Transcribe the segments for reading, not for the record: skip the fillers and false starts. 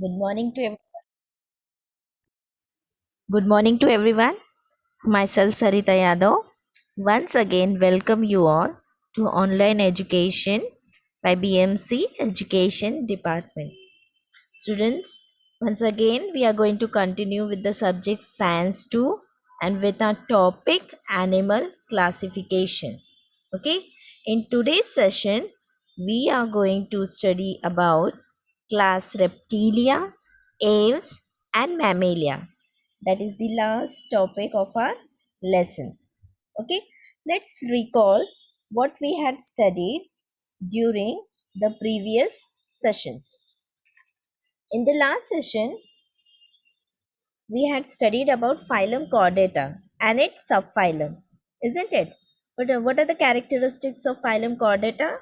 Good morning to Good morning to everyone. Myself Sarita Yadav. Once again, welcome you all to online education by BMC Education Department. Students, once again we are going to continue with the subject Science 2 and with our topic Animal Classification. Okay, in today's session we are going to study about class Reptilia, Aves and Mammalia. That is the last topic of our lesson. Okay, let's recall what we had studied during the previous sessions. In the last session, we had studied about phylum Chordata and its subphylum, isn't it? But what are the characteristics of phylum Chordata?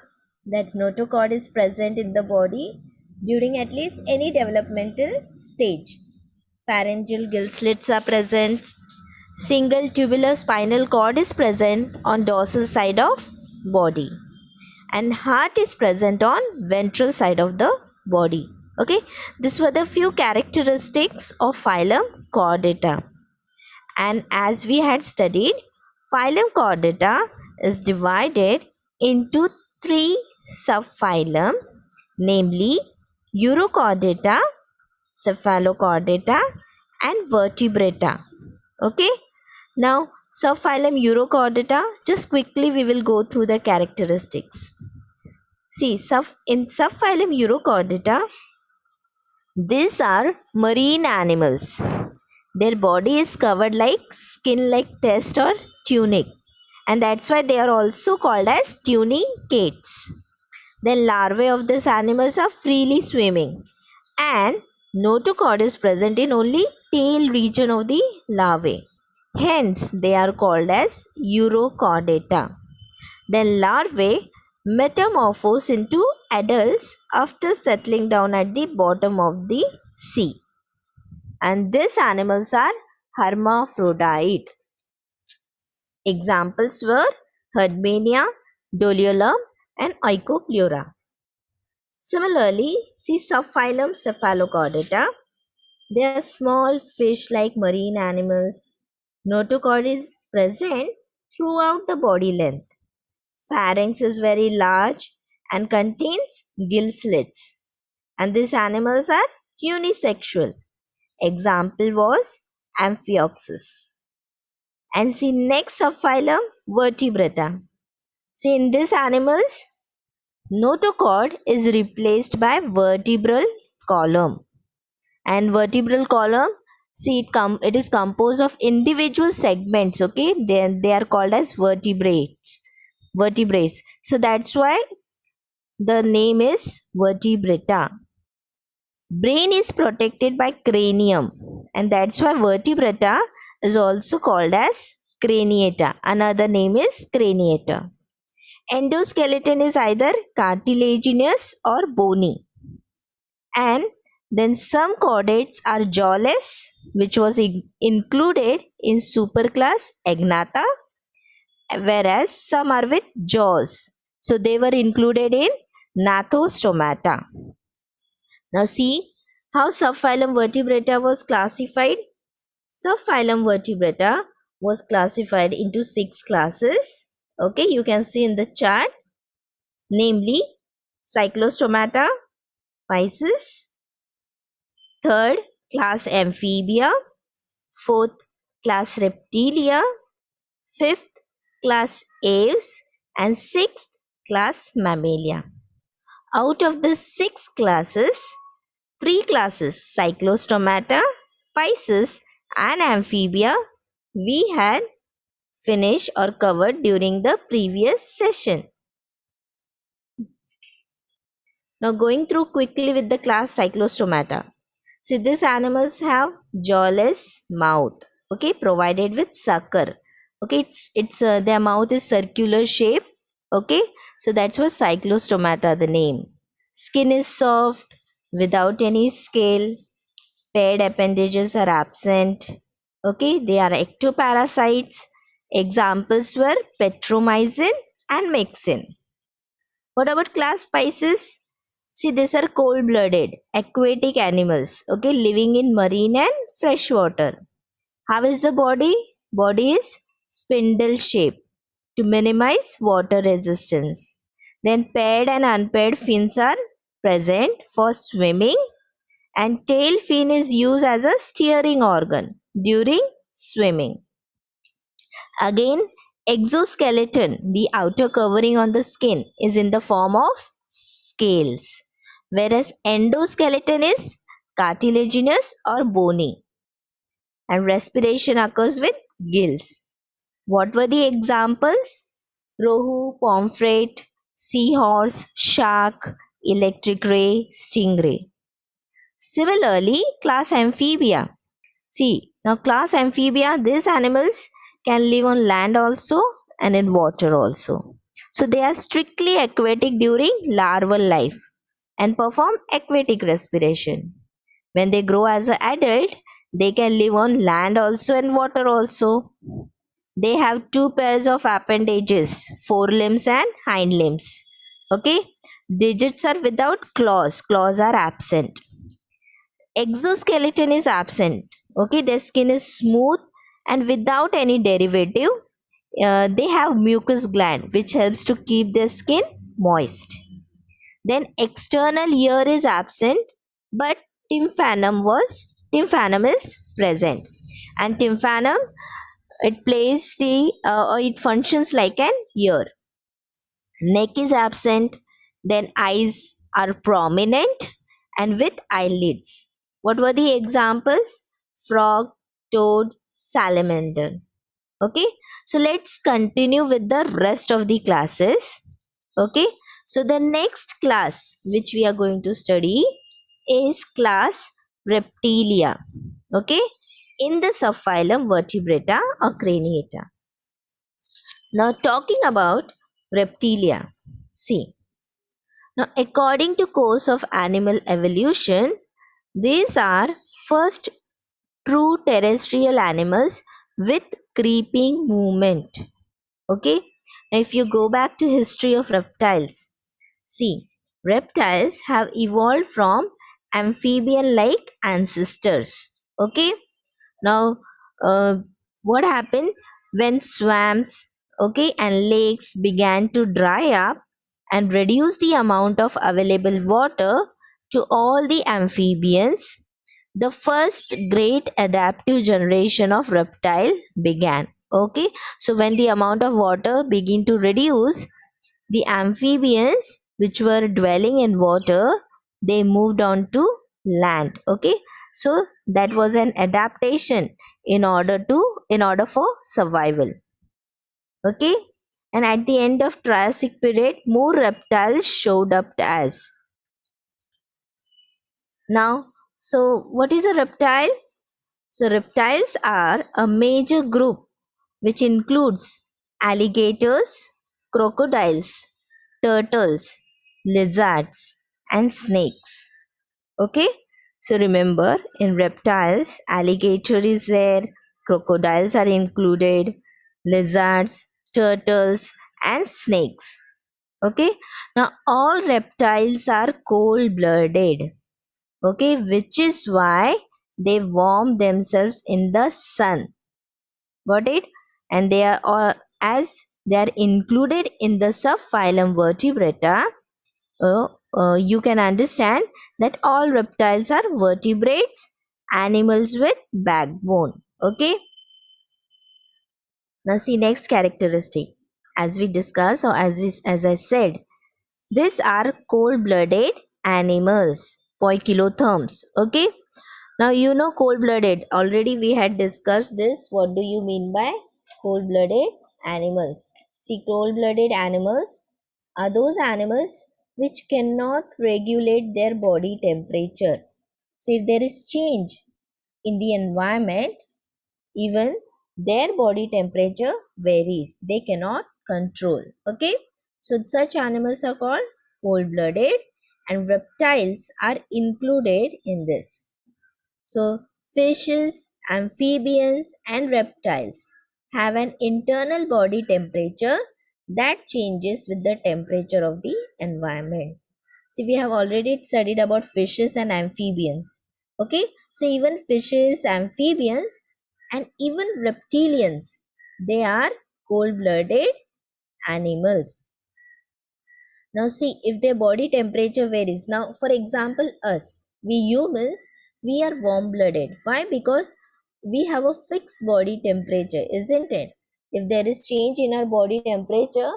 That notochord is present in the body during at least any developmental stage. Pharyngeal gill slits are present. Single tubular spinal cord is present on dorsal side of body, and heart is present on ventral side of the body. Okay, these were the few characteristics of phylum Chordata. And as we had studied, phylum Chordata is divided into three subphylum, namely Urochordata, Cephalochordata and Vertebrata. Okay, now subphylum Urochordata, just quickly we will go through the characteristics. See, in subphylum Urochordata, these are marine animals. Their body is covered like skin like test or tunic, and that's why they are also called as tunicates. The larvae of these animals are freely swimming, and notochord is present in only tail region of the larvae. Hence, they are called as Urochordata. Then larvae metamorphose into adults after settling down at the bottom of the sea. And these animals are hermaphrodite. Examples were Herdmania, Doliolum and Oikopleura. Similarly, see subphylum Cephalochordata. They are small fish-like marine animals. Notochord is present throughout the body length. Pharynx is very large and contains gill slits. And these animals are unisexual. Example was Amphioxus. And see next subphylum Vertebrata. See in these animals, notochord is replaced by vertebral column. And vertebral column, see it is composed of individual segments. Okay, they are called as vertebrates. So that's why the name is vertebrata. Brain is protected by cranium, and that's why vertebrata is also called as craniata. Another name is craniata. Endoskeleton is either cartilaginous or bony. And then some chordates are jawless, which was included in superclass Agnatha, whereas some are with jaws. So they were included in Gnathostomata. Now see how subphylum Vertebrata was classified. Subphylum Vertebrata was classified into 6 classes. Okay, you can see in the chart, namely Cyclostomata, Pisces, third class Amphibia, fourth class Reptilia, fifth class Aves, and sixth class Mammalia. Out of the 6 classes, 3 classes Cyclostomata, Pisces and Amphibia we had finished or covered during the previous session. Now going through quickly with the class Cyclostomata. See, these animals have jawless mouth, okay, provided with sucker. Okay, their mouth is circular shape. Okay, so that's what Cyclostomata the name. Skin is soft without any scale. Paired appendages are absent. Okay, they are ectoparasites. Examples were Petromycin and Myxin. What about class Pisces? See, these are cold-blooded aquatic animals, okay, living in marine and fresh water. How is the body? Body is spindle shaped to minimize water resistance. Then paired and unpaired fins are present for swimming, and tail fin is used as a steering organ during swimming. Again, exoskeleton, the outer covering on the skin, is in the form of scales, whereas endoskeleton is cartilaginous or bony, and respiration occurs with gills. What were the examples? Rohu, pomfret, seahorse, shark, electric ray, stingray. Similarly, class amphibia. See, now class amphibia, these animals can live on land also and in water also. So they are strictly aquatic during larval life and perform aquatic respiration. When they grow as an adult, they can live on land also and water also. They have two pairs of appendages, forelimbs and hind limbs. Okay, digits are without claws, claws are absent. Exoskeleton is absent. Okay, their skin is smooth and without any derivative. They have mucus gland which helps to keep their skin moist. Then external ear is absent, but tympanum is present, and tympanum, it plays the or it functions like an ear. Neck is absent, then eyes are prominent and with eyelids. What were the examples? Frog, toad, salamander. Okay, so let's continue with the rest of the classes. Okay, so the next class which we are going to study is class Reptilia. Okay, in the subphylum Vertebrata or Craniata. Now, talking about Reptilia. See, now according to course of animal evolution, these are first true terrestrial animals with creeping movement. Okay, now if you go back to history of reptiles, see, reptiles have evolved from amphibian like ancestors. Okay, now uh, what happened when swamps, okay, and lakes began to dry up and reduce the amount of available water to all the amphibians, the first great adaptive generation of reptile began. Okay, so when the amount of water began to reduce, the amphibians which were dwelling in water, they moved on to land. Okay, so that was an adaptation in order for survival. Okay, and at the end of Triassic period, more reptiles showed up as. Now, so what is a reptile? So reptiles are a major group which includes alligators, crocodiles, turtles, lizards, and snakes. Okay, so remember, in reptiles, alligator is there, crocodiles are included, lizards, turtles, and snakes. Okay, now all reptiles are cold blooded. Okay, which is why they warm themselves in the sun. Got it? And they are all, as they are included in the subphylum Vertebrata, you can understand that all reptiles are vertebrates, animals with backbone. Okay, now see next characteristic. As we discussed, or as I said, these are cold-blooded animals, poikilotherms. Okay, now you know cold-blooded. Already we had discussed this. What do you mean by cold-blooded animals? See, cold-blooded animals are those animals which cannot regulate their body temperature. So if there is change in the environment, even their body temperature varies. They cannot control. Okay. So such animals are called cold-blooded, and reptiles are included in this. So, fishes, amphibians, and reptiles have an internal body temperature that changes with the temperature of the environment. See, we have already studied about fishes and amphibians. Okay, so even fishes, amphibians, and even reptilians, they are cold-blooded animals. Now, see, if their body temperature varies. Now, for example, us, we humans, we are warm blooded. Why? Because we have a fixed body temperature, isn't it? If there is change in our body temperature,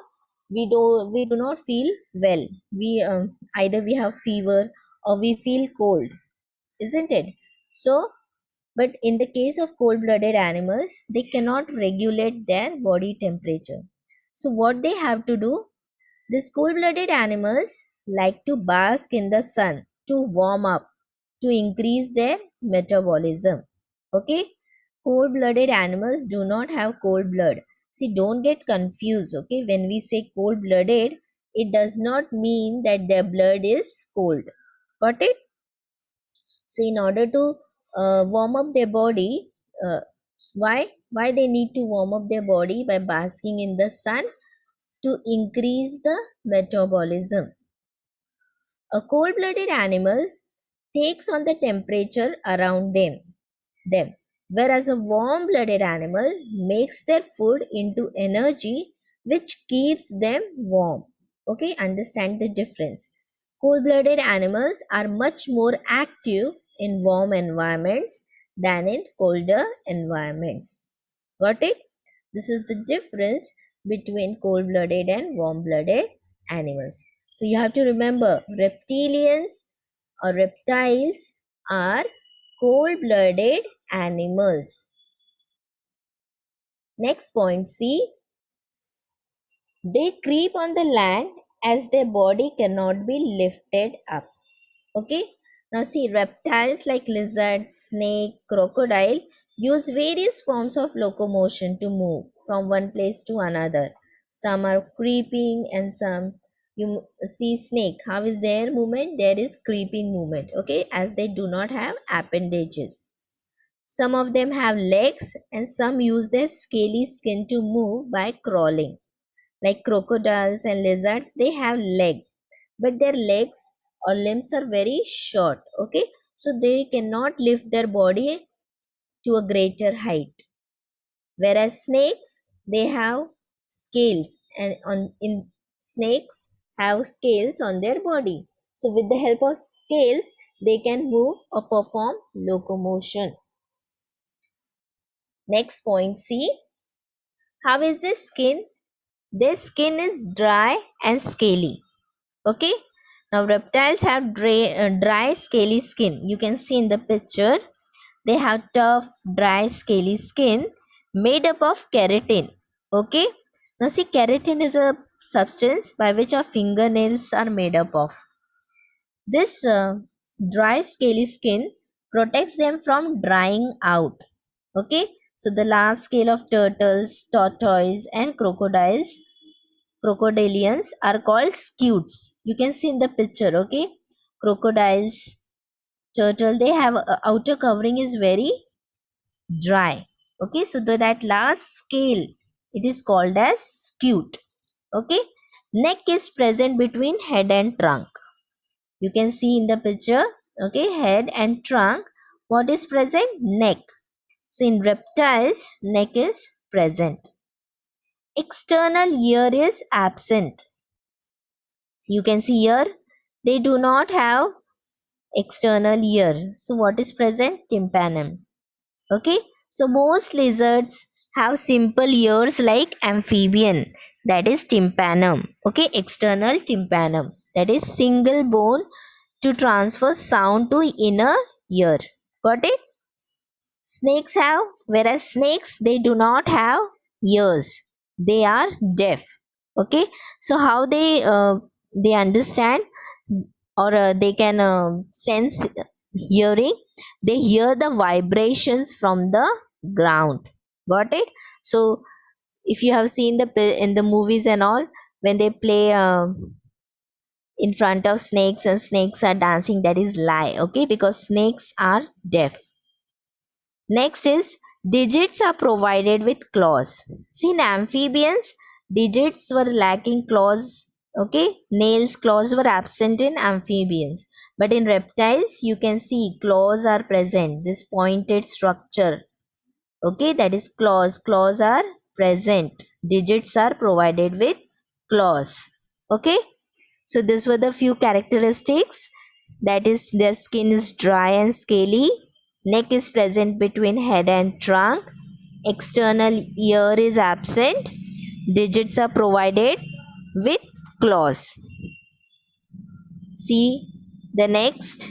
we do not feel well. We either we have fever or we feel cold, isn't it? So, but in the case of cold blooded animals, they cannot regulate their body temperature. So, what they have to do, these cold blooded animals like to bask in the sun to warm up, to increase their metabolism. Okay? Cold blooded animals do not have cold blood. See, don't get confused. Okay? When we say cold blooded, it does not mean that their blood is cold. Got it? So, in order to warm up their body, why they need to warm up their body by basking in the sun? To increase the metabolism. A cold-blooded animal takes on the temperature around them, whereas a warm-blooded animal makes their food into energy which keeps them warm. Okay, understand the difference. Cold-blooded animals are much more active in warm environments than in colder environments. Got it? This is the difference between cold-blooded and warm-blooded animals. So you have to remember, reptilians or reptiles are cold-blooded animals. Next point, see, they creep on the land as their body cannot be lifted up. Okay, now see, reptiles like lizard, snake, crocodile use various forms of locomotion to move from one place to another. Some are creeping and some, you see snake, how is their movement? There is creeping movement. Okay, as they do not have appendages. Some of them have legs and some use their scaly skin to move by crawling. Like crocodiles and lizards, they have legs, but their legs or limbs are very short. Okay, so they cannot lift their body to a greater height. Whereas snakes, they have scales, and on in snakes have scales on their body. So with the help of scales, they can move or perform locomotion. Next point, see, how is their skin? Their skin is dry and scaly. Okay, now reptiles have dry scaly skin. You can see in the picture they have tough dry scaly skin made up of keratin. Okay, now see, keratin is a substance by which our fingernails are made up of. This dry scaly skin protects them from drying out. Okay, so the last scale of turtles, tortoise and crocodilians are called scutes. You can see in the picture. Okay, crocodiles, turtle, they have outer covering is very dry. Okay, so that last scale, it is called as scute. Okay, neck is present between head and trunk. You can see in the picture. Okay, head and trunk. What is present? Neck. So in reptiles, neck is present. External ear is absent. You can see here, they do not have external ear. So what is present? Tympanum. Okay, so most lizards have simple ears like amphibian, that is tympanum. Okay, external tympanum, that is single bone to transfer sound to inner ear. Got it? Snakes have, whereas snakes, they do not have ears, they are deaf. Okay, so how they understand, or they can sense hearing? They hear the vibrations from the ground. Got it? So if you have seen in the movies and all, when they play in front of snakes and snakes are dancing, that is lie. Okay, because snakes are deaf. Next is, digits are provided with claws. See, in amphibians, digits were lacking claws Okay, nails, claws were absent in amphibians, but in reptiles you can see claws are present, this pointed structure. Okay, that is claws. Claws are present. Digits are provided with claws. Okay, so these were the few characteristics. That is, their skin is dry and scaly. Neck is present between head and trunk. External ear is absent. Digits are provided with claws. See the next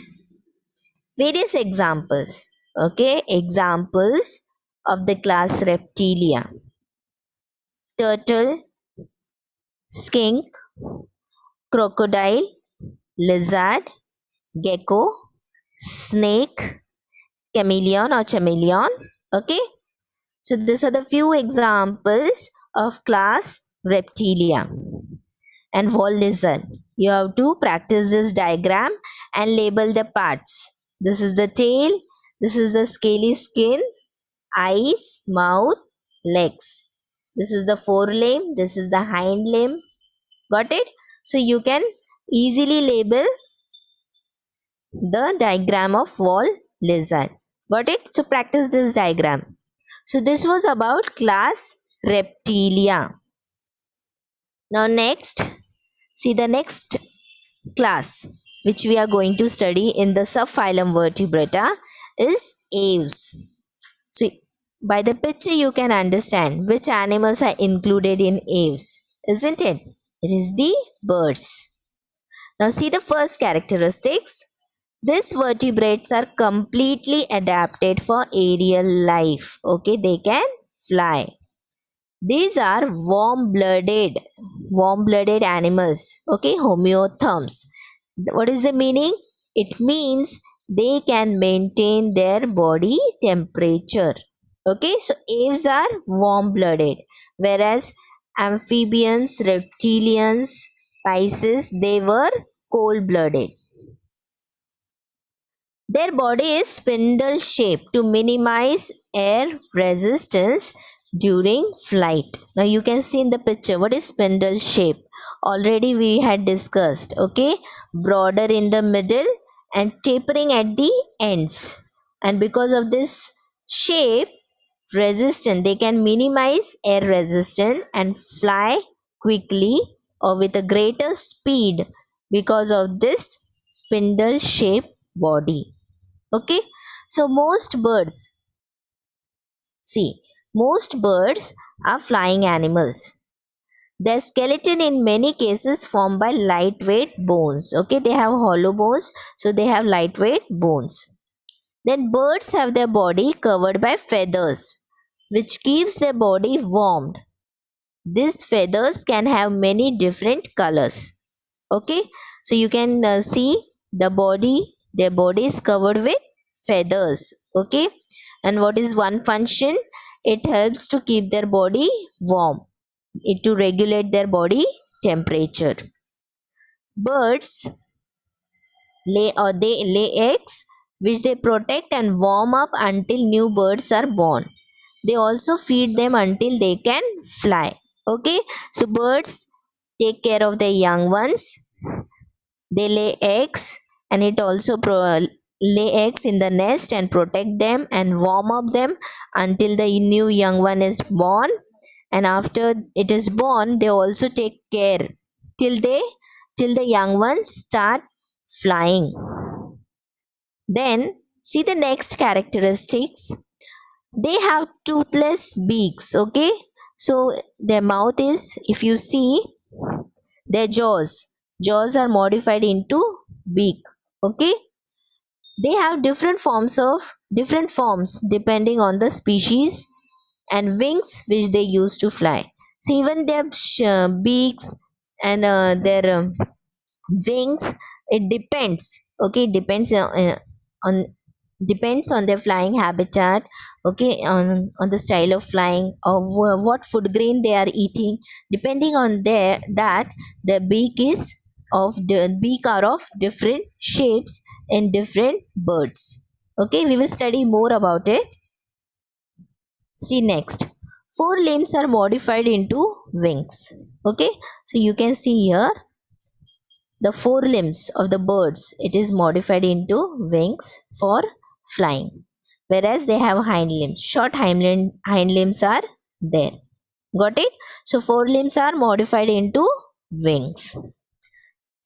various examples. Okay, examples of the class Reptilia: turtle, skink, crocodile, lizard, gecko, snake, chameleon. Okay, so these are the few examples of class Reptilia. And wall lizard, you have to practice this diagram and label the parts. This is the tail, this is the scaly skin, eyes, mouth, legs. This is the forelimb, this is the hind limb. Got it? So you can easily label the diagram of wall lizard. Got it? So practice this diagram. So this was about class Reptilia. Now next, see the next class which we are going to study in the subphylum Vertebrata is aves. So by the picture you can understand which animals are included in aves, isn't it? It is the birds. Now see the first characteristics. These vertebrates are completely adapted for aerial life. Okay, they can fly. These are warm-blooded animals. Okay, homeotherms. What is the meaning? It means they can maintain their body temperature. Okay, so aves are warm-blooded, whereas amphibians, reptilians, Pisces, they were cold-blooded. Their body is spindle shaped to minimize air resistance during flight. Now you can see in the picture what is spindle shape. Already we had discussed. Okay, broader in the middle and tapering at the ends. And because of this shape, resistance, they can minimize air resistance and fly quickly or with a greater speed because of this spindle shaped body. Okay, so most birds are flying animals. Their skeleton in many cases formed by lightweight bones. Okay, they have hollow bones, so they have lightweight bones. Then birds have their body covered by feathers, which keeps their body warmed. These feathers can have many different colors. Okay, so you can see their body is covered with feathers. Okay, and what is one function? It helps to keep their body warm, it to regulate their body temperature. Birds they lay eggs which they protect and warm up until new birds are born. They also feed them until they can fly. Okay, so birds take care of their young ones. They lay eggs, and it also lay eggs in the nest and protect them and warm up them until the new young one is born. And after it is born, they also take care till the young ones start flying. Then see the next characteristics. They have toothless beaks. Okay, so their mouth is, if you see, their jaws are modified into beak. Okay, they have different forms depending on the species, and wings which they use to fly. So even their beaks and their wings, it depends. Okay, it depends on depends on their flying habitat. Okay, on the style of flying, of what food grain they are eating. Depending on their that, the beak are of different shapes in different birds. Okay, we will study more about it. See next, four limbs are modified into wings. Okay, so you can see here the forelimbs of the birds, it is modified into wings for flying, whereas they have hind limbs. Short hind limbs are there. Got it? So forelimbs are modified into wings.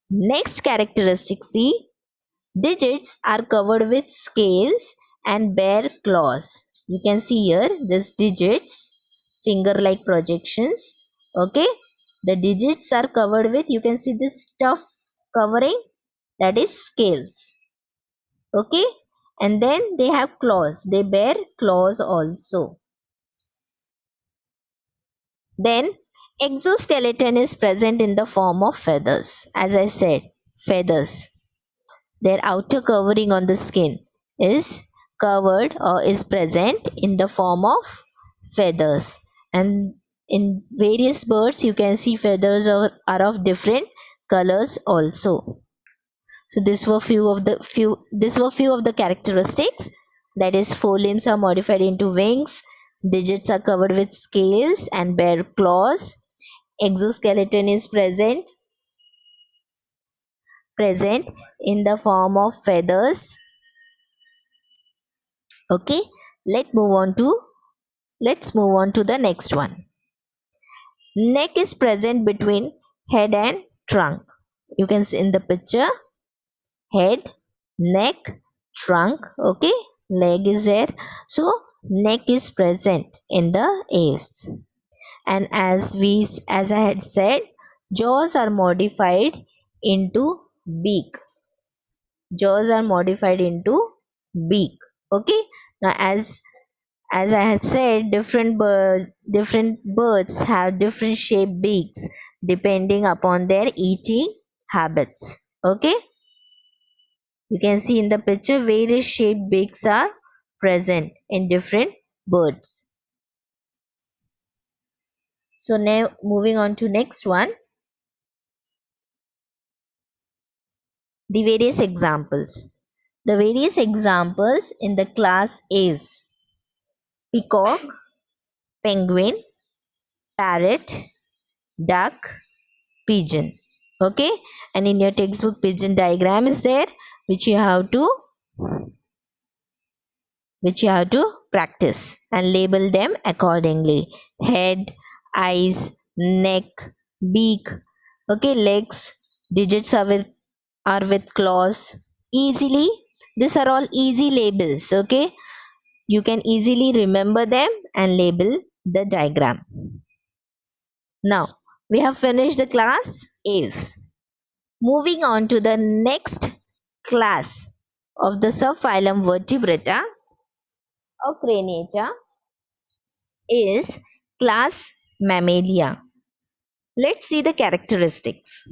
Next characteristic, see, digits are covered with scales and bear claws. You can see here this digits, finger like projections. Okay, the digits are covered with, you can see this stuff covering, that is scales. Okay, and then they have claws, they bear claws also. Then exoskeleton is present in the form of feathers. As I said, feathers, their outer covering on the skin is covered or is present in the form of feathers. And in various birds you can see feathers are of different colors also. So these were few of the characteristics. That is, forelimbs are modified into wings, digits are covered with scales and bear claws, exoskeleton is present in the form of feathers. Okay, let's move on to the next one. Neck is present between head and trunk. You can see in the picture, head, neck, trunk. Okay, leg is there, so neck is present in the aves. And as I had said, jaws are modified into beak. Jaws are modified into beak. Okay, now as I had said, different birds have different shaped beaks depending upon their eating habits. Okay, you can see in the picture various shaped beaks are present in different birds. So now moving on to next one, the various examples. The various examples in the class is peacock, penguin, parrot, duck, pigeon. Okay, and in your textbook pigeon diagram is there, which you have to practice and label them accordingly. Head, eyes, neck, beak. Okay, legs, digits are with claws. Easily, these are all easy labels. Okay, you can easily remember them and label the diagram. Now we have finished the class aves. Moving on to the next class of the subphylum Vertebrata or Craniata is class Mammalia. Let's see the characteristics.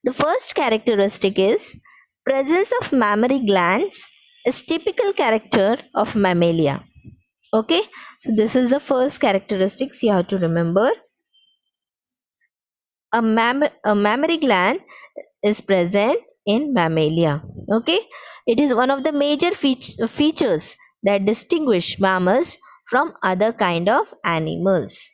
The first characteristic is presence of mammary glands is typical character of Mammalia. Okay, so this is the first characteristics you have to remember. A mammary gland is present in Mammalia. Okay, it is one of the major features that distinguish mammals from other kind of animals.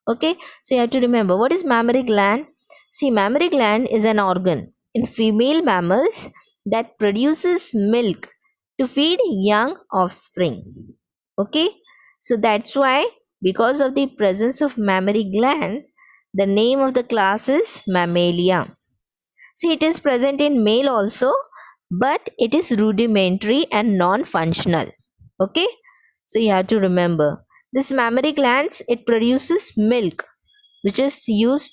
Okay, so you have to remember what is mammary gland. See, mammary gland is an organ in female mammals that produces milk to feed young offspring. Okay, so that's why, because of the presence of mammary gland, the name of the class is Mammalia. See, it is present in male also, but it is rudimentary and non-functional. Okay, so you have to remember this mammary glands, it produces milk which is used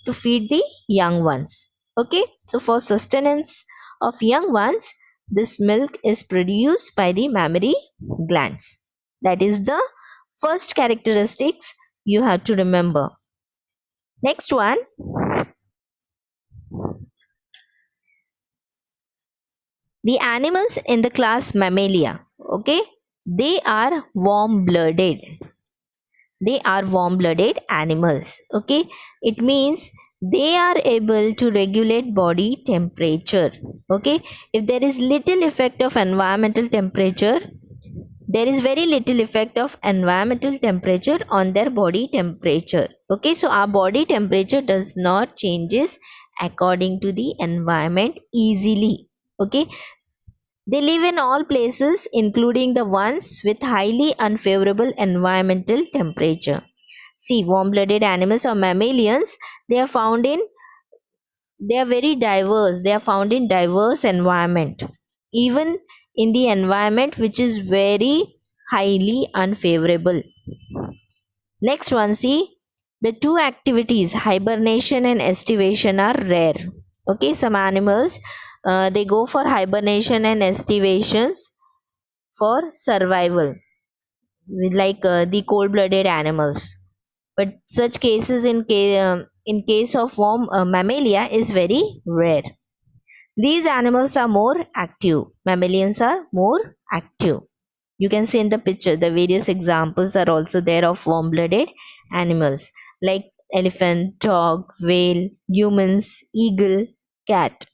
to feed the young ones. Okay, so for sustenance of young ones, this milk is produced by the mammary glands. That is the first characteristics you have to remember. Next one, the animals in the class Mammalia. Okay, they are warm-blooded. They are warm-blooded animals. Okay, it means they are able to regulate body temperature. Okay, if there is little effect of environmental temperature, there is very little effect of environmental temperature on their body temperature. Okay, so our body temperature does not changes according to the environment easily. Okay, they live in all places, including the ones with highly unfavorable environmental temperature. See, warm-blooded animals or mammalians, they are found in they are very diverse. They are found in diverse environment, even in the environment which is very highly unfavorable. Next one, see, the two activities hibernation and estivation are rare. Okay, some animals they go for hibernation and estivations for survival, like the cold-blooded animals. But such cases in case of warm mammalia is very rare. These animals are more active. Mammalians are more active. You can see in the picture the various examples are also there of warm-blooded animals like elephant, dog, whale, humans, eagle, cat.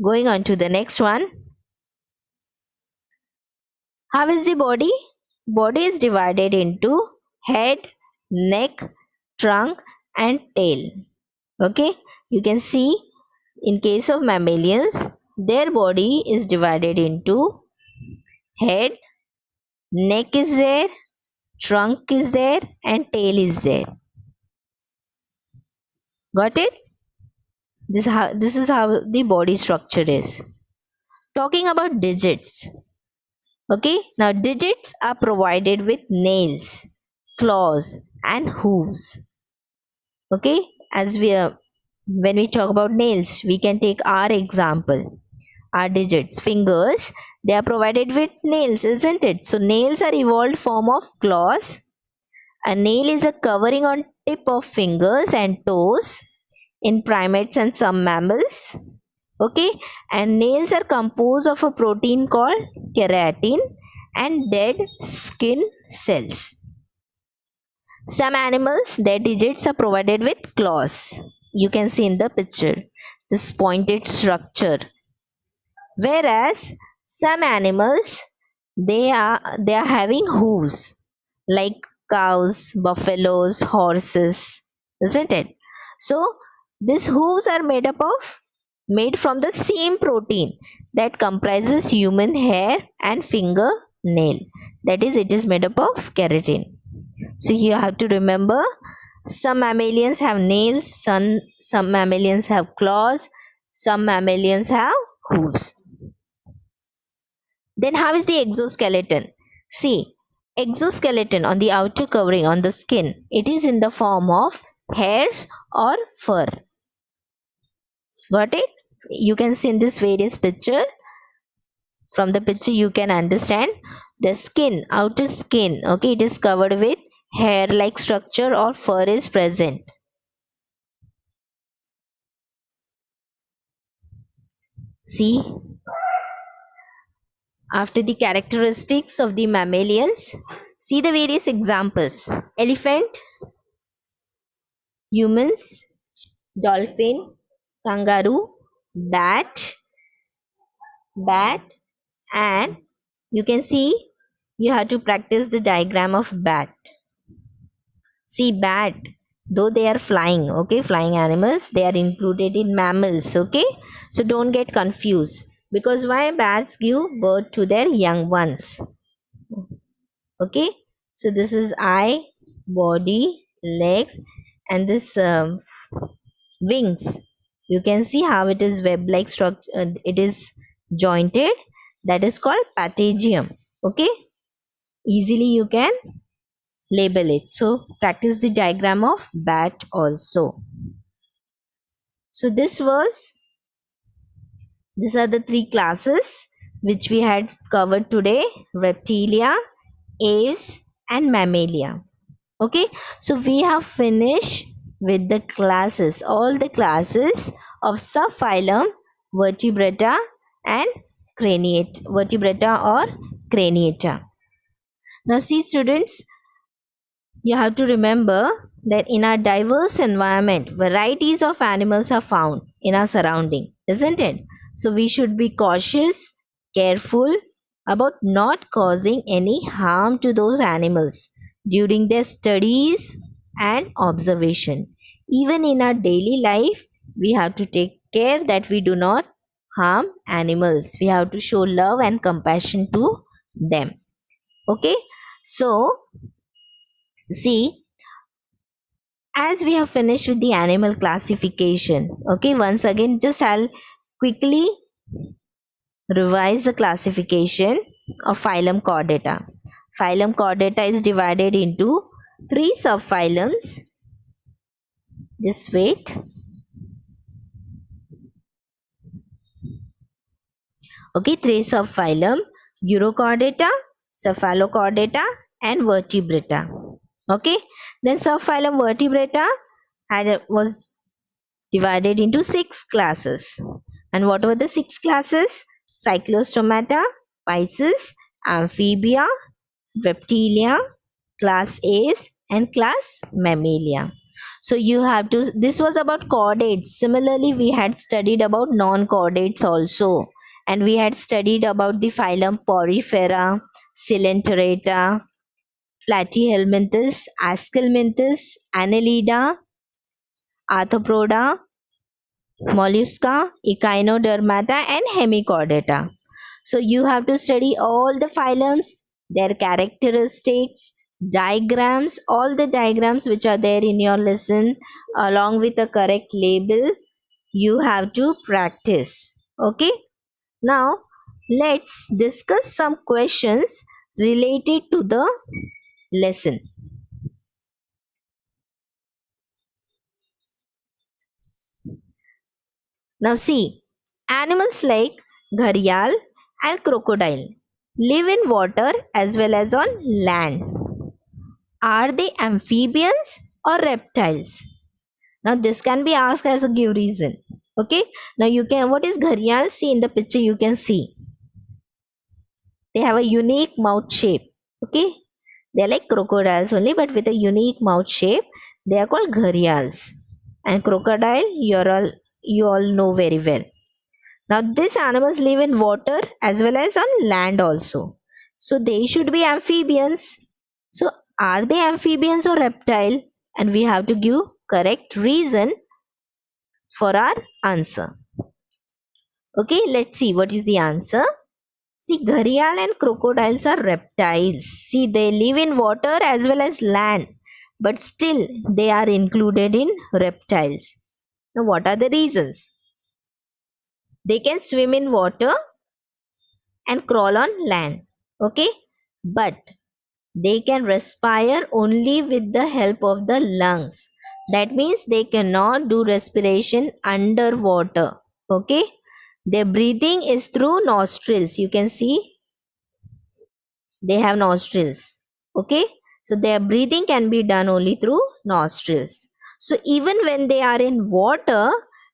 Going on to the next one. How is the body? Body is divided into head, neck, trunk and tail. Okay, you can see in case of mammalians, their body is divided into head, neck is there, trunk is there and tail is there. Got it? This is how the body structure is. Talking about digits. Okay, now digits are provided with nails, claws and hooves. Okay, as we when we talk about nails, we can take our example. Our digits, fingers, they are provided with nails, isn't it? So nails are evolved form of claws. A nail is a covering on tip of fingers and toes in primates and some mammals. Okay, and nails are composed of a protein called keratin and dead skin cells. Some animals, their digits are provided with claws. You can see in the picture this pointed structure. Whereas some animals, they are having hooves like cows, buffaloes, horses, isn't it? So these hooves are made from the same protein that comprises human hair and fingernail. That is, it is made up of keratin. So you have to remember, some mammalians have nails, some mammalians have claws, some mammalians have hooves. Then how is the exoskeleton? See, exoskeleton on the outer covering on the skin, it is in the form of hairs or fur. Got it? You can see in this various picture. From the picture you can understand the skin, outer skin, okay, it is covered with hair like structure or fur is present. See, after the characteristics of the mammalians, see the various examples. Elephant, humans, dolphin, kangaroo, bat, and you can see you have to practice the diagram of bat. See, bat, though they are flying, okay, flying animals, they are included in mammals, okay. So don't get confused, because why? Bats give birth to their young ones. Okay, so this is eye, body, legs, and this wings. You can see how it is web like structure, it is jointed, that is called patagium. Okay, easily you can label it. So practice the diagram of bat also. So these are the three classes which we had covered today: reptilia, aves and mammalia. Okay, so we have finished with the classes, all the classes of subphylum vertebrata and vertebrata or craniata. Now see students, you have to remember that in our diverse environment, varieties of animals are found in our surrounding, isn't it? So we should be cautious, careful about not causing any harm to those animals during their studies and observation. Even in our daily life, we have to take care that we do not harm animals. We have to show love and compassion to them. Okay, so see, as we have finished with the animal classification, okay, once again, just I'll quickly revise the classification of phylum Chordata. Phylum Chordata is divided into three subphylums. Just wait. Okay, three subphylum: Urochordata, Cephalochordata, and Vertebrata. Okay, then subphylum Vertebrata was divided into six classes. And what were the six classes? Cyclostomata, Pisces, Amphibia, Reptilia, class Aves, and class Mammalia. So you have to, this was about chordates. Similarly, we had studied about non-chordates also. And we had studied about the phylum Porifera, Coelenterata, Platyhelminthes, Aschelminthes, Annelida, Arthropoda, Mollusca, Echinodermata, and Hemichordata. So you have to study all the phylums, their characteristics, diagrams, all the diagrams which are there in your lesson, along with the correct label. You have to practice. Okay. Now let's discuss some questions related to the lesson. Now see, animals like gharial and crocodile live in water as well as on land. Are they amphibians or reptiles? Now this can be asked as a give reason. Okay. Now you can, what is gharial? See in the picture you can see. They have a unique mouth shape. Okay. They are like crocodiles only but with a unique mouth shape. They are called gharials. And crocodile you all know very well. Now these animals live in water as well as on land also. So they should be amphibians. So are they amphibians or reptile? And we have to give correct reason for our answer. Okay, let's see what is the answer. See, gharial and crocodiles are reptiles. See, they live in water as well as land, but still they are included in reptiles. Now, what are the reasons? They can swim in water and crawl on land. Okay, but they can respire only with the help of the lungs. That means they cannot do respiration underwater. Okay, their breathing is through nostrils. You can see they have nostrils. Okay, so their breathing can be done only through nostrils. So even when they are in water,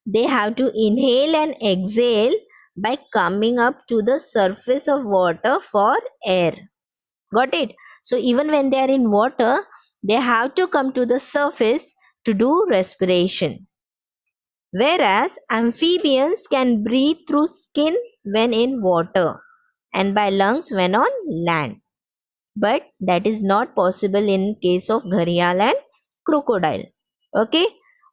they have to inhale and exhale by coming up to the surface of water for air. Got it? So even when they are in water, they have to come to the surface to do respiration. Whereas amphibians can breathe through skin when in water and by lungs when on land. But that is not possible in case of gharial and crocodile. Okay.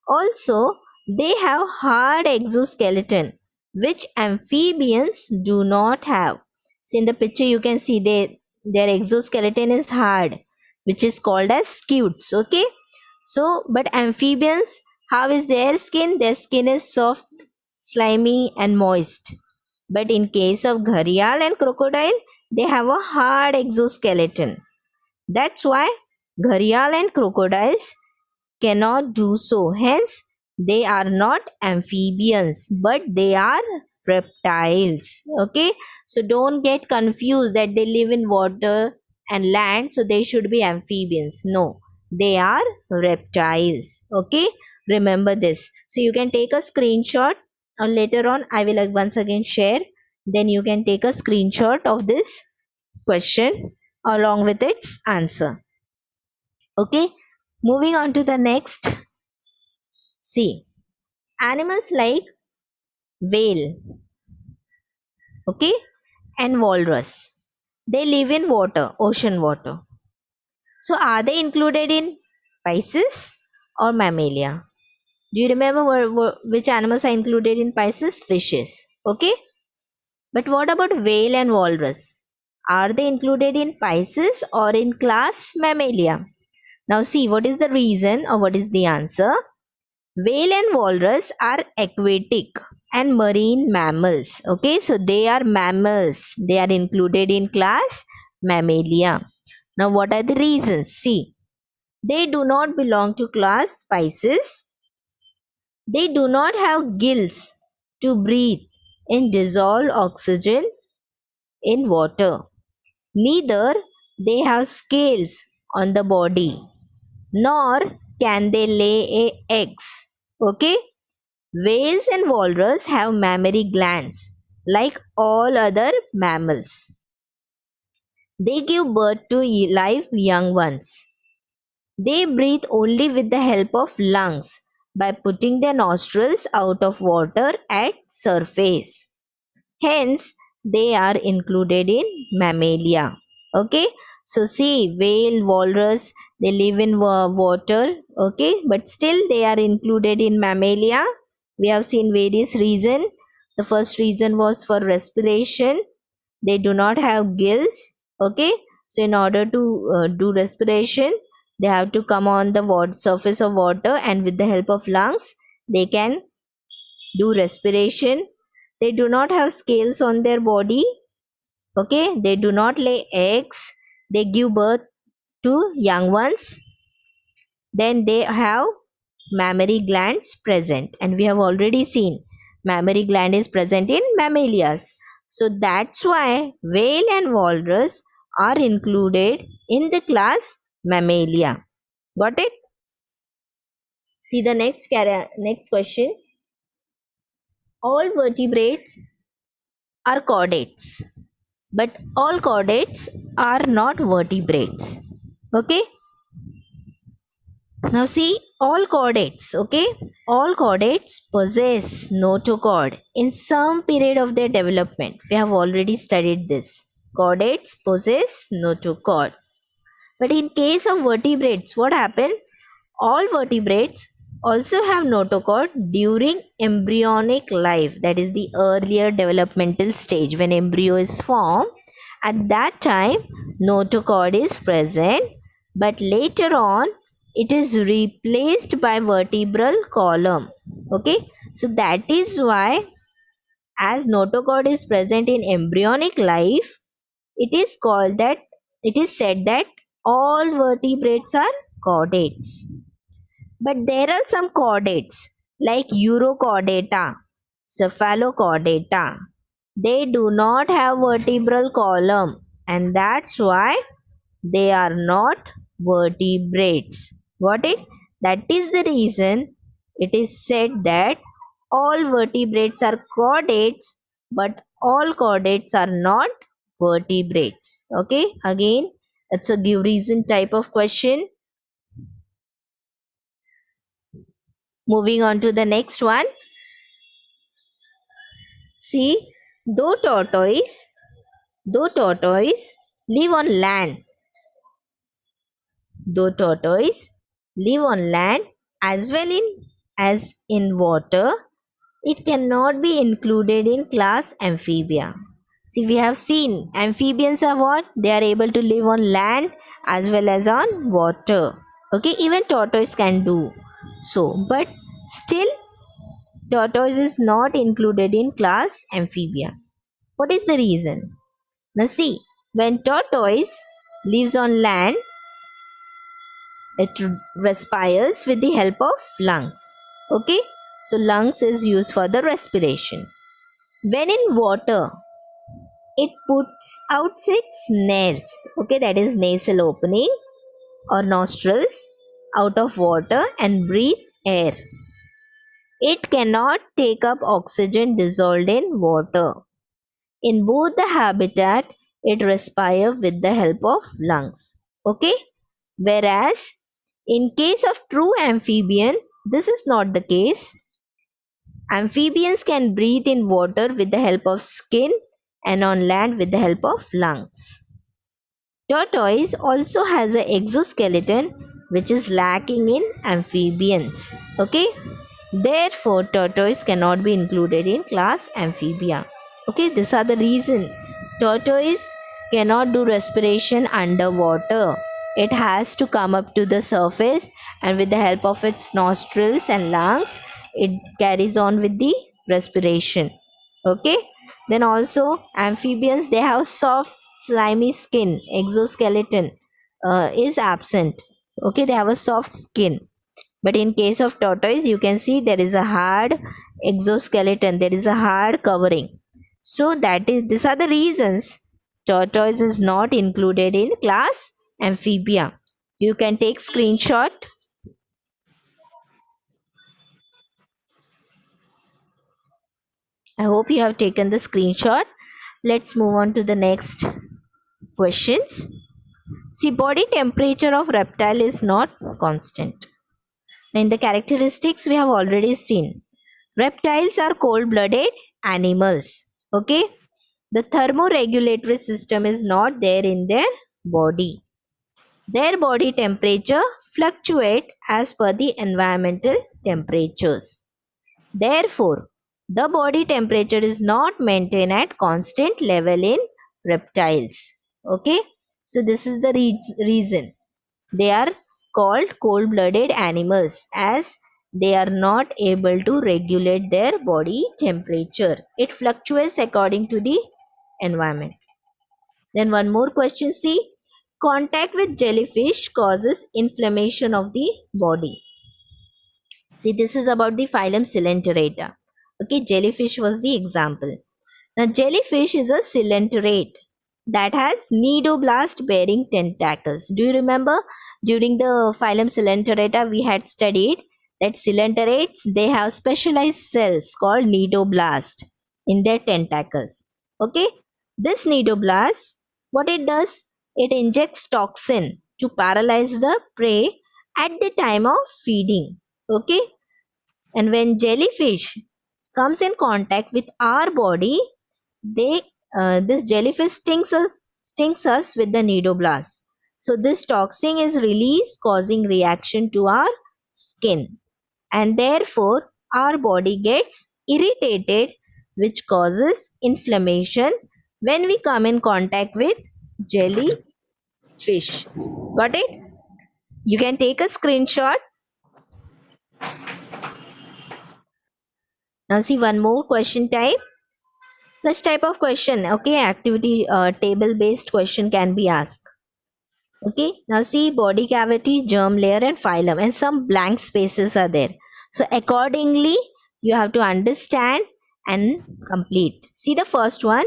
Also, they have hard exoskeleton which amphibians do not have. So in the picture you can see their exoskeleton is hard, which is called as scutes. Okay. So but amphibians, how is their skin? Their skin is soft, slimy and moist. But in case of gharial and crocodile, they have a hard exoskeleton. That's why gharial and crocodiles cannot do so. Hence, they are not amphibians, but they are reptiles. Okay, so don't get confused that they live in water and land, so they should be amphibians. No, they are reptiles. Okay, remember this. So you can take a screenshot, or later on, I will once again share. Then you can take a screenshot of this question along with its answer. Okay, moving on to the next. See, animals like whale, okay, and walrus, they live in water, ocean water. So, are they included in Pisces or Mammalia? Do you remember which animals are included in Pisces? Fishes. Okay. But what about whale and walrus? Are they included in Pisces or in class Mammalia? Now see what is the reason or what is the answer. Whale and walrus are aquatic and marine mammals. Okay, so they are mammals. They are included in class Mammalia. Now what are the reasons? See, they do not belong to class Pisces. They do not have gills to breathe in dissolved oxygen in water. Neither they have scales on the body, nor can they lay eggs. Okay? Whales and walrus have mammary glands like all other mammals. They give birth to live young ones. They breathe only with the help of lungs by putting their nostrils out of water at surface. Hence, they are included in Mammalia. Okay, so see, whale, walrus, they live in water. Okay, but still they are included in Mammalia. We have seen various reasons. The first reason was for respiration. They do not have gills. Okay, so in order to do respiration, they have to come on the surface of water, and with the help of lungs, they can do respiration. They do not have scales on their body. Okay, they do not lay eggs. They give birth to young ones. Then they have mammary glands present, and we have already seen mammary gland is present in mammalias. So that's why whale and walrus are included in the class Mammalia. Got it? See the next question. All vertebrates are chordates, but all chordates are not vertebrates. Okay, now see, all chordates, okay, all chordates possess notochord in some period of their development. We have already studied this. Chordates possess notochord. But in case of vertebrates, what happened? All vertebrates also have notochord during embryonic life, that is the earlier developmental stage when embryo is formed. At that time, notochord is present, but later on, it is replaced by vertebral column. Okay, so that is why, as notochord is present in embryonic life, it is called that it is said that all vertebrates are chordates. But there are some chordates like Urochordata, Cephalochordata. They do not have vertebral column, and that's why they are not vertebrates. Got it? That is the reason it is said that all vertebrates are chordates, but all chordates are not vertebrates. Okay, again, it's a give reason type of question. Moving on to the next one. See, though tortoise, though tortoise live on land, though tortoise live on land as well as in water, it cannot be included in class amphibia. See, we have seen amphibians are what? They are able to live on land as well as on water. Okay, even tortoise can do so, but still tortoise is not included in class amphibia. What is the reason? Now see, when tortoise lives on land, it respires with the help of lungs. Okay, so lungs is used for the respiration. When in water, it puts out its nares. Okay, that is nasal opening or nostrils out of water and breathe air. It cannot take up oxygen dissolved in water. In both the habitat, it respires with the help of lungs. Okay, whereas in case of true amphibian, this is not the case. Amphibians can breathe in water with the help of skin and on land with the help of lungs. Tortoise also has an exoskeleton which is lacking in amphibians. Okay, Therefore, tortoise cannot be included in class Amphibia. Okay, these are the reason. Tortoise cannot do respiration underwater. It has to come up to the surface, and with the help of its nostrils and lungs, it carries on with the respiration. Okay, then also amphibians, they have soft slimy skin. Exoskeleton is absent. Okay, they have a soft skin, but in case of tortoise, you can see there is a hard exoskeleton, there is a hard covering. So that is, these are the reasons tortoise is not included in class Amphibia. You can take screenshot. I hope you have taken the screenshot. Let's move on to the next questions. See, body temperature of reptile is not constant. In the characteristics we have already seen, reptiles are cold-blooded animals. Okay, the thermoregulatory system is not there in their body. Their body temperature fluctuate as per the environmental temperatures. Therefore, the body temperature is not maintained at constant level in reptiles. Okay, so this is the reason they are called cold blooded animals, as they are not able to regulate their body temperature. It fluctuates according to the environment. Then one more question, see, contact with jellyfish causes inflammation of the body. See, this is about the phylum Coelenterata. Okay, jellyfish was the example. Now, jellyfish is a coelenterate that has nidoblast bearing tentacles. Do you remember during the phylum Coelenterata we had studied that coelenterates, they have specialized cells called nidoblast in their tentacles. Okay, this nidoblast, what it does? It injects toxin to paralyze the prey at the time of feeding. Okay, and when jellyfish comes in contact with our body, they this jellyfish stings us with the nidoblast. So this toxin is released, causing reaction to our skin, and therefore our body gets irritated, which causes inflammation when we come in contact with jellyfish. Got it? You can take a screenshot. Now see one more question type. Such type of question, okay, activity table based question can be asked. Okay, now see, body cavity, germ layer, and phylum, and some blank spaces are there. So, accordingly, you have to understand and complete. See the first one,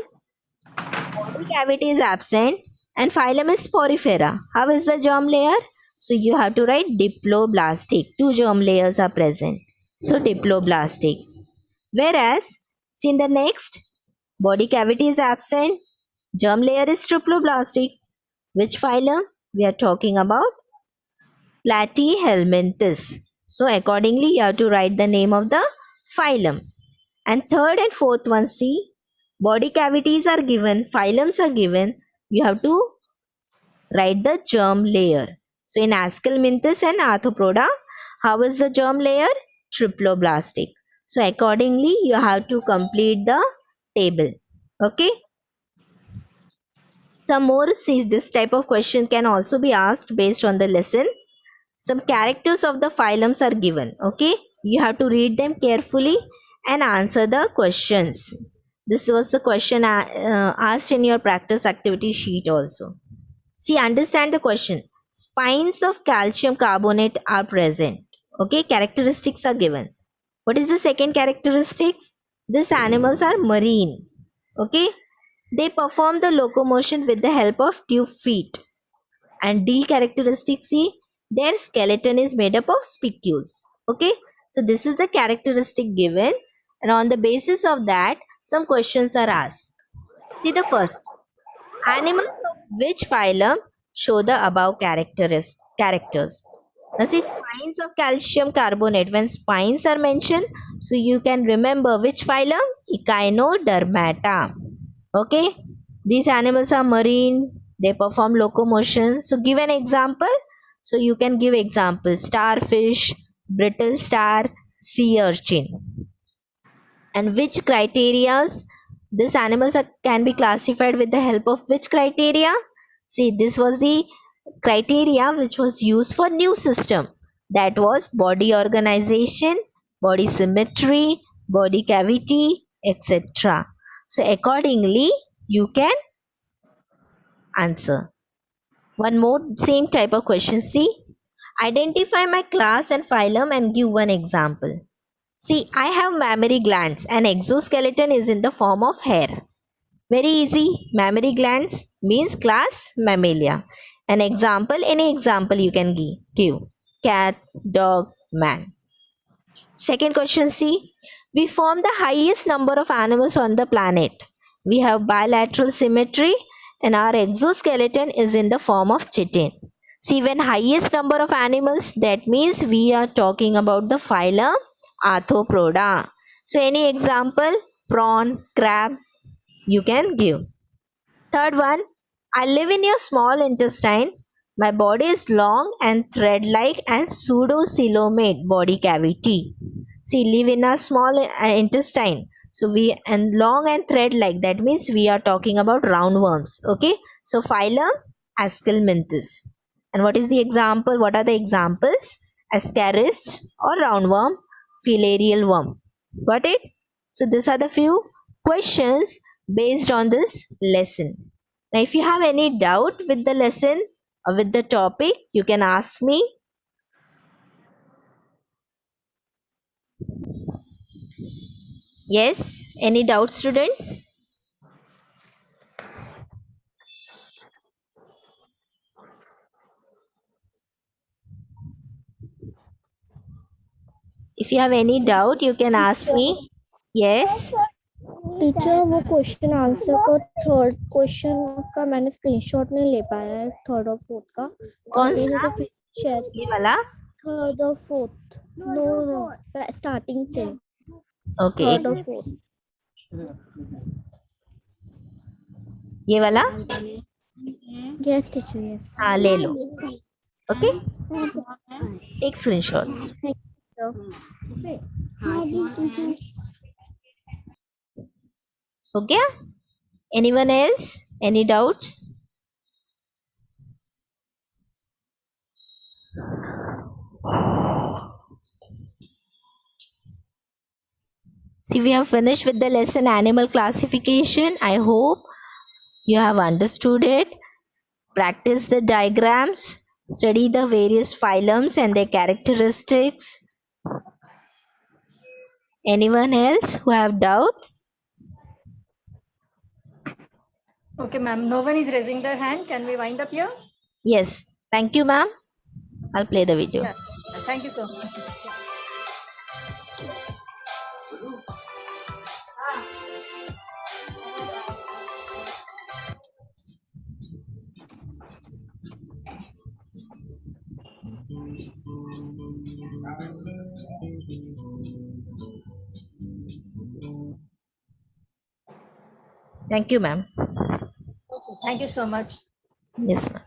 body cavity is absent and phylum is Porifera. How is the germ layer? So, you have to write diploblastic. Two germ layers are present. So, diploblastic. Whereas, see in the next, body cavity is absent, germ layer is triploblastic. Which phylum? We are talking about Platyhelminthes. So accordingly, you have to write the name of the phylum. And third and fourth one, see, body cavities are given, phylums are given. You have to write the germ layer. So in Ascalminthus and Arthropoda, how is the germ layer? Triploblastic. So accordingly, you have to complete the table. Okay. Some more, see, this type of question can also be asked based on the lesson. Some characters of the phylums are given. Okay, you have to read them carefully and answer the questions. This was the question asked in your practice activity sheet also. See, understand the question. Spines of calcium carbonate are present. Okay, characteristics are given. What is the second characteristics? These animals are marine. Okay, they perform the locomotion with the help of tube feet. And D characteristic, see, their skeleton is made up of spicules. Okay, so this is the characteristic given, and on the basis of that, some questions are asked. See the first, animals of which phylum show the above characters. Now see, spines of calcium carbonate, when spines are mentioned, so you can remember which phylum? Echinodermata. Okay, these animals are marine, they perform locomotion. So give an example. So you can give examples: starfish, brittle star, sea urchin. And which criterias these animals can be classified with the help of which criteria? See, this was the criteria which was used for new system, that was body organization, body symmetry, body cavity, etc. So accordingly you can answer. One more same type of question. See, identify my class and phylum and give one example. See, I have mammary glands and exoskeleton is in the form of hair. Very easy. Mammary glands means class Mammalia. An example, any example you can give. Cat, dog, man. Second question, see. We form the highest number of animals on the planet. We have bilateral symmetry and our exoskeleton is in the form of chitin. See, when highest number of animals, that means we are talking about the phylum Arthropoda. So any example, prawn, crab, you can give. Third one, I live in your small intestine. My body is long and thread-like and pseudocoelomate body cavity. See, live in a small intestine. So we and long and thread-like. That means we are talking about roundworms. Okay. So phylum Ascomynthus. And what is the example? What are the examples? Ascaris or roundworm, filarial worm. Got it? So these are the few questions based on this lesson. Now, if you have any doubt with the lesson or with the topic, you can ask me. Yes, any doubt, students? If you have any doubt, you can ask me. Yes. Teacher वो question answer का third question का मैंने screenshot नहीं ले पाया है, third और fourth का। कौन सा? शेयर ये वाला? थर्ड और फोर्थ। नो नो, स्टार्टिंग से ओके। थर्ड और फोर्थ। ये वाला? Yes teacher, yes. हाँ, ले लो। Okay, take screenshot. हो गया? Anyone else? Any doubts? See, we have finished with the lesson animal classification. I hope you have understood it. Practice the diagrams. Study the various phylums and their characteristics. Anyone else who have doubt? Okay, ma'am. No one is raising their hand. Can we wind up here? Yes. Thank you, ma'am. I'll play the video. Yeah. Thank you so much. Thank you, ma'am. Okay. Thank you so much. Yes, ma'am.